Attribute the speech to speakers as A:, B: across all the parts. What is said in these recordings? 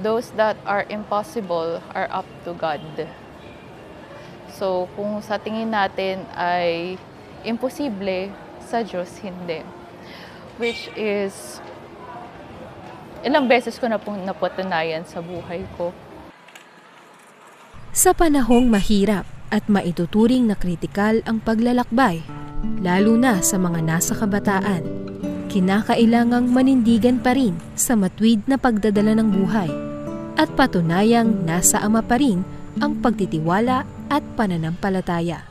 A: those that are impossible are up to God. So kung sa tingin natin ay imposible, sa Diyos hindi. Which is, ilang beses ko na pong napatunayan sa buhay ko.
B: Sa panahong mahirap at maituturing na kritikal ang paglalakbay, lalo na sa mga nasa kabataan, kinakailangang manindigan pa rin sa matuwid na pagdadala ng buhay at patunayang nasa Ama pa rin ang pagtitiwala at pananampalataya.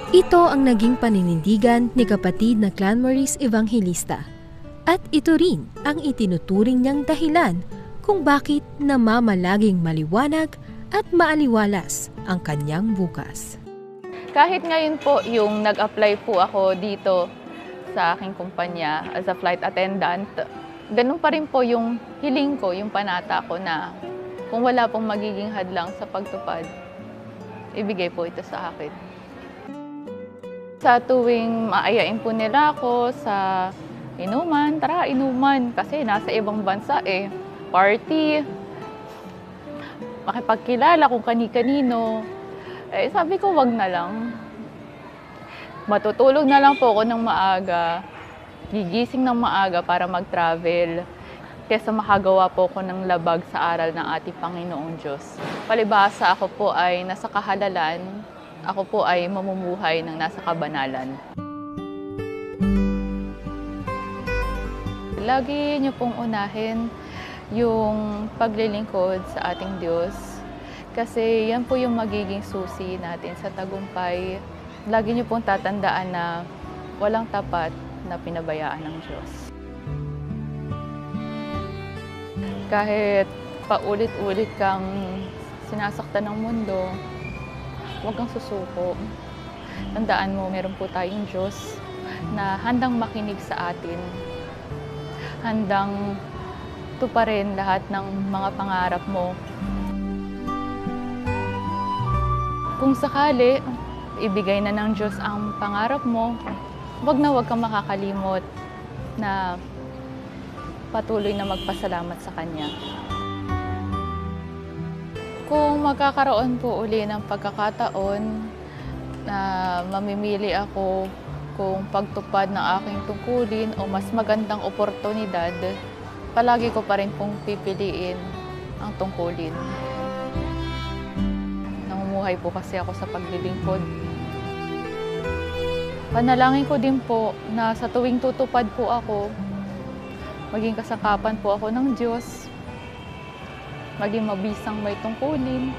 B: Ito ang naging paninindigan ni kapatid na Clan Maurice Evangelista at ito rin ang itinuturing niyang dahilan kung bakit namamalaging maliwanag at maaliwalas ang kanyang bukas.
A: Kahit ngayon po yung nag-apply po ako dito sa aking kumpanya as a flight attendant, ganun pa rin po yung hiling ko, yung panata ko na kung wala pong magiging hadlang sa pagtupad, ibigay po ito sa akin. Sa tuwing maayain po nila ako sa inuman, tara inuman, kasi nasa ibang bansa party, makipagkilala kung kani-kanino. Sabi ko, wag na lang. Matutulog na lang po ako ng maaga, gigising ng maaga para mag-travel, kaysa makagawa po ako ng labag sa aral ng ating Panginoong Diyos. Palibhasa ako po ay nasa kahalalan, ako po ay mamumuhay ng nasa kabanalan. Lagi niyo pong unahin yung paglilingkod sa ating Diyos. Kasi yan po yung magiging susi natin sa tagumpay. Lagi niyo pong tatandaan na walang tapat na pinabayaan ng Diyos. Kahit paulit-ulit kang sinasaktan ng mundo, huwag kang susuko. Tandaan mo, meron po tayong Diyos na handang makinig sa atin. Handang tuparin lahat ng mga pangarap mo. Kung sakali, ibigay na ng Diyos ang pangarap mo, huwag kang makakalimot na patuloy na magpasalamat sa Kanya. Kung magkakaroon po uli ng pagkakataon na mamimili ako kung pagtupad ng aking tungkulin o mas magandang oportunidad, palagi ko pa rin pong pipiliin ang tungkulin. Namumuhay po kasi ako sa paglilingkod. Panalangin ko din po na sa tuwing tutupad po ako, maging kasangkapan po ako ng Diyos, maging mabisang may tungkulin.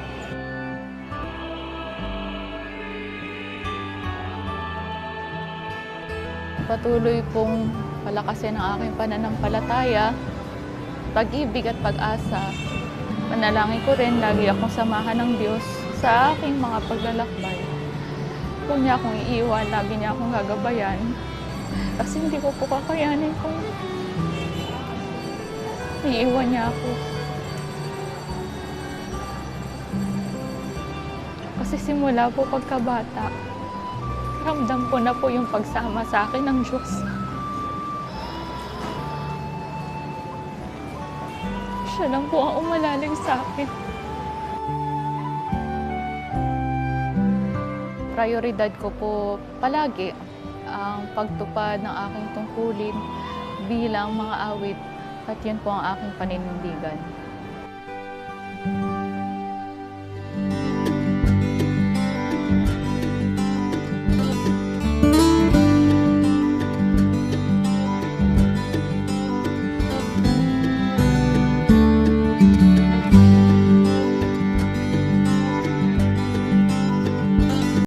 A: Patuloy pong palakasin ang aking pananampalataya, pag-ibig at pag-asa. Manalangin ko rin, lagi akong samahan ng Diyos sa aking mga paglalakbay. Huwag niya akong iiwan, lagi niya akong gagabayan. Kasi hindi ko po kakayanin kung iiwan niya ako. Kasi simula po pagkabata, ramdam ko na po yung pagsama sa akin ng Diyos. Siya lang po ang umalalig sa akin. Prioridad ko po palagi ang pagtupad ng aking tungkulin bilang mga awit at yun po ang aking paninindigan.